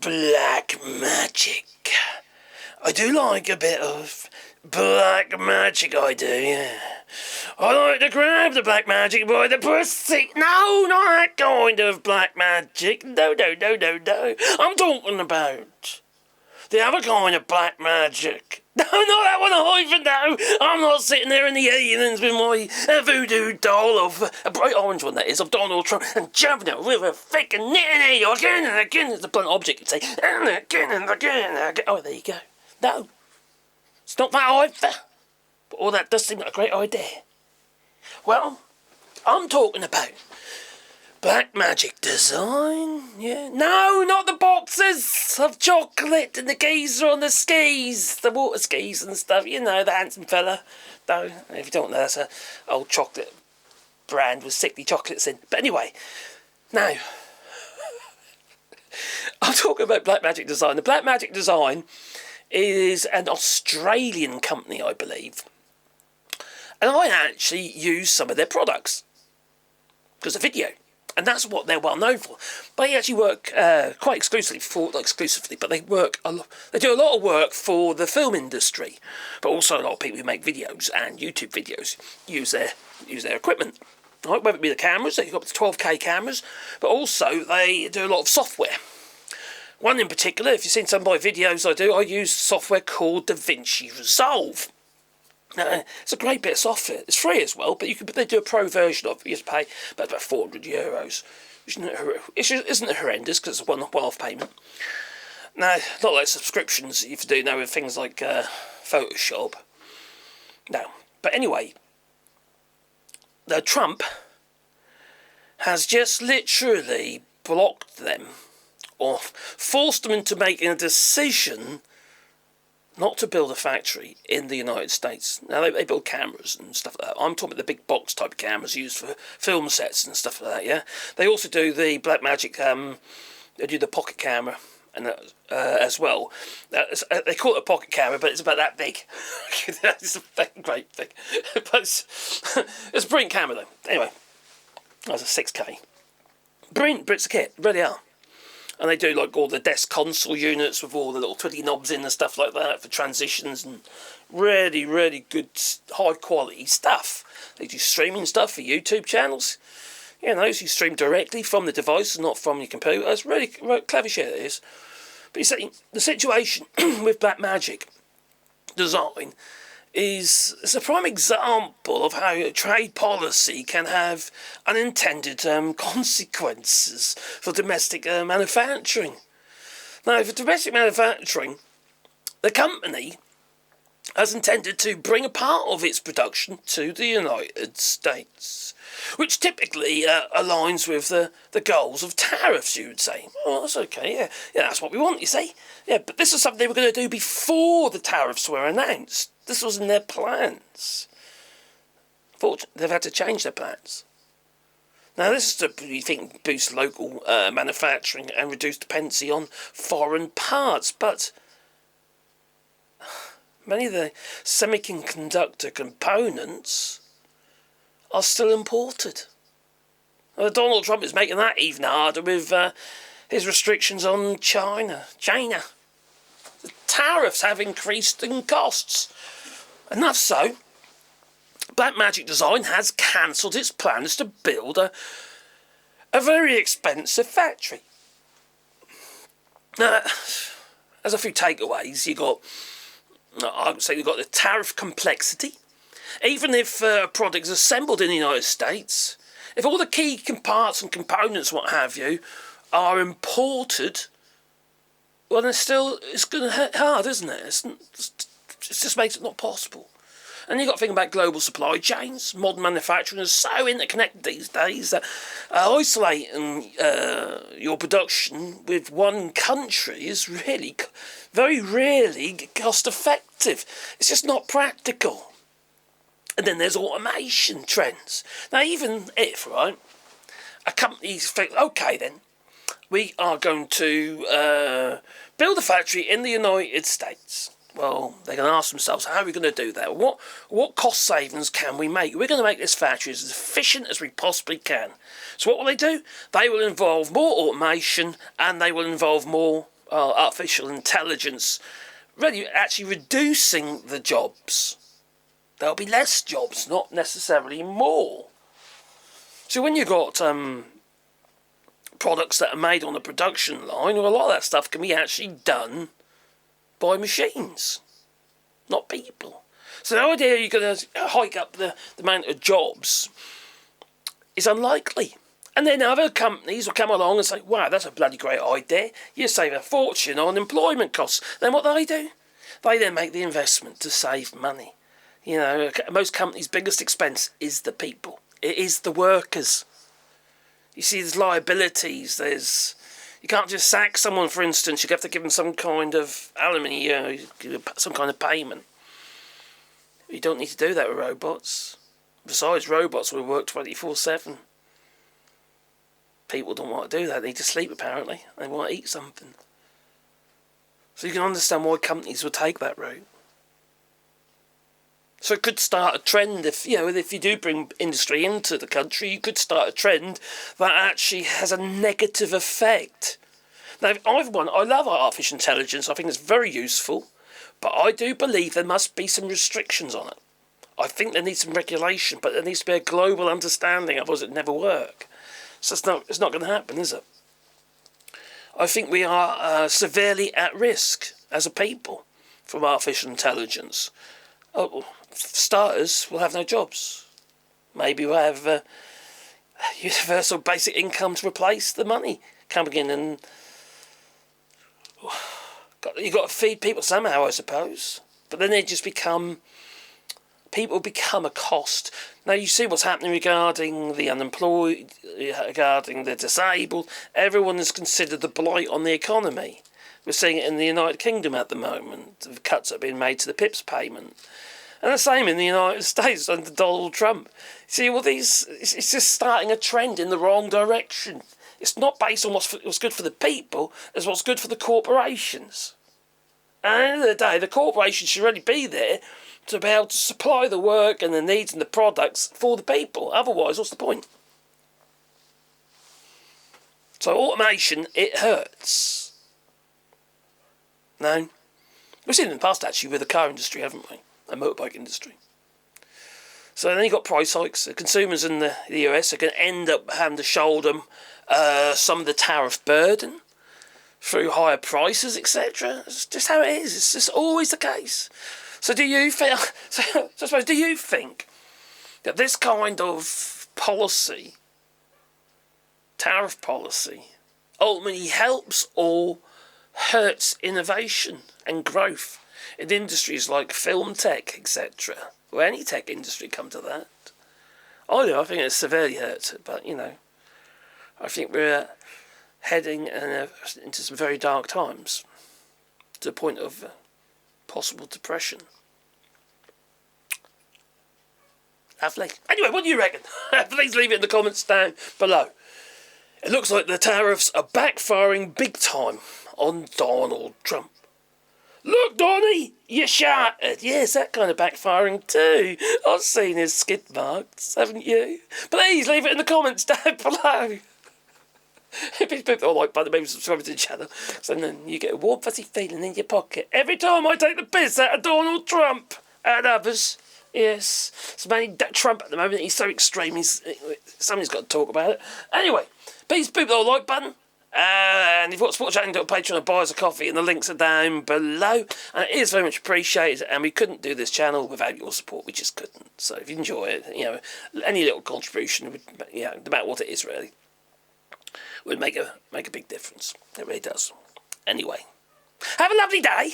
black magic. I do like a bit of black magic, I do, yeah. I like to grab the black magic by the pussy. No, not that kind of black magic. No. I'm talking about the other kind of black magic. No, not that one either, no. I'm not sitting there in the aliens with my voodoo doll of a bright orange one, that is, of Donald Trump, and jumping it with a thick and knitting again and again. It's a blunt object, you'd say. And again and again and again. Oh, there you go. No. It's not that either. But all that does seem like a great idea. Well, I'm talking about Blackmagic Design, yeah. No, not the boxes of chocolate and the geezer on the skis, the water skis and stuff, you know, the handsome fella. No, if you don't know, that's an old chocolate brand with sickly chocolates in. But anyway, now, I'm talking about Blackmagic Design. The Blackmagic Design is an Australian company, I believe. And I actually use some of their products because of video. And that's what they're well known for. They actually work quite exclusively but they work they do a lot of work for the film industry, but also a lot of people who make videos and YouTube videos use their equipment. Right, whether it be the cameras, they've got 12K cameras, but also they do a lot of software. One in particular, if you've seen some of my videos I do, I use software called DaVinci Resolve. Now, it's a great bit of software. It's free as well, but they do a pro version of it. You have to pay about €400, which isn't horrendous because it's a one-off payment. Now, not like subscriptions you have to do now with things like Photoshop. No, but anyway, Trump has just literally blocked them or forced them into making a decision not to build a factory in the United States. Now, they build cameras and stuff like that. I'm talking about the big box type cameras used for film sets and stuff like that, yeah? They also do the Blackmagic, they do the pocket camera and as well. They call it a pocket camera, but it's about that big. It's a great thing. But it's a brilliant camera, though. Anyway, that's a 6K. Brilliant bits of kit, really are. And they do like all the desk console units with all the little twiddly knobs in and stuff like that for transitions and really, really good high quality stuff. They do streaming stuff for YouTube channels. You know, so you stream directly from the device and not from your computer. It's really clever shit, it is. But you see, the situation with Blackmagic Design is a prime example of how trade policy can have unintended consequences for domestic manufacturing. Now, for domestic manufacturing, the company has intended to bring a part of its production to the United States, which typically aligns with the goals of tariffs, you would say. Oh, that's okay, yeah, that's what we want, you see. Yeah, but this is something they were going to do before the tariffs were announced. This was in their plans. Fortunately, they've had to change their plans. Now, this is to, you think, boost local manufacturing and reduce dependency on foreign parts, but many of the semiconductor components are still imported. Donald Trump is making that even harder with his restrictions on China. The tariffs have increased in costs. Enough so, Blackmagic Design has cancelled its plans to build a very expensive factory. Now, there's a few takeaways. I would say you've got the tariff complexity. Even if a product is assembled in the United States, if all the key parts and components, what have you, are imported, well, then it's going to hit hard, isn't it? It just makes it not possible. And you've got to think about global supply chains. Modern manufacturing is so interconnected these days that isolating your production with one country is really, very rarely cost effective. It's just not practical. And then there's automation trends. Now, even if, right, a company's think, okay then, we are going to build a factory in the United States. Well, they're going to ask themselves, how are we going to do that? What cost savings can we make? We're going to make this factory as efficient as we possibly can. So what will they do? They will involve more automation and they will involve more artificial intelligence really actually reducing the jobs. There'll be less jobs, not necessarily more. So when you've got products that are made on a production line, well, a lot of that stuff can be actually done by machines, not people. So the idea you're going to hike up the amount of jobs is unlikely. And then other companies will come along and say, wow, that's a bloody great idea. You save a fortune on employment costs. Then what do? They then make the investment to save money. You know, most companies' biggest expense is the people. It is the workers. You see, there's liabilities. You can't just sack someone, for instance. You have to give them some kind of alimony, some kind of payment. You don't need to do that with robots. Besides, robots will work 24/7. People don't want to do that. They need to sleep, apparently. They want to eat something. So you can understand why companies will take that route. So it could start a trend if you do bring industry into the country, you could start a trend that actually has a negative effect. Now, I love artificial intelligence. I think it's very useful, but I do believe there must be some restrictions on it. I think there needs some regulation, but there needs to be a global understanding, otherwise it'd never work. So it's not going to happen, is it? I think we are severely at risk as a people from artificial intelligence. Oh, for starters, we'll have no jobs. Maybe we'll have universal basic income to replace the money coming in, and you've got to feed people somehow, I suppose. But then people become a cost. Now you see what's happening regarding the unemployed, regarding the disabled. Everyone is considered the blight on the economy. We're seeing it in the United Kingdom at the moment. The cuts have been made to the PIPS payment. And the same in the United States under Donald Trump. See, it's just starting a trend in the wrong direction. It's not based on what's good for the people, it's what's good for the corporations. And at the end of the day, the corporations should really be there to be able to supply the work and the needs and the products for the people. Otherwise, what's the point? So automation, it hurts. No? We've seen it in the past, actually, with the car industry, haven't we? The motorbike industry. So then you've got price hikes. The consumers in the US are going to end up having to shoulder some of the tariff burden through higher prices, etc. It's just how it is. It's just always the case. So do you feel? So I suppose, do you think that this kind of policy, tariff policy, ultimately helps or hurts innovation and growth in industries like film tech, etc., or any tech industry come to that? I do. I think it severely hurts it, but I think we're heading into some very dark times, to the point of possible depression. Lovely. Anyway, what do you reckon? Please leave it in the comments down below. It looks like the tariffs are backfiring big time on Donald Trump. Look, Donnie, you shouted. Yes, that kind of backfiring too. I've seen his skid marks, haven't you? Please leave it in the comments down below. If it's people like button, maybe subscribe to the channel, so then you get a warm fuzzy feeling in your pocket every time I take the piss out of Donald Trump and others. Yes, it's mainly Trump at the moment. He's so extreme. Somebody's got to talk about it. Anyway, please people the like button. And if you want to support the channel, do a Patreon or buy us a coffee, and the links are down below. And it is very much appreciated, and we couldn't do this channel without your support. We just couldn't. So if you enjoy it, any little contribution, would, no matter what it is really, would make a big difference. It really does. Anyway, have a lovely day.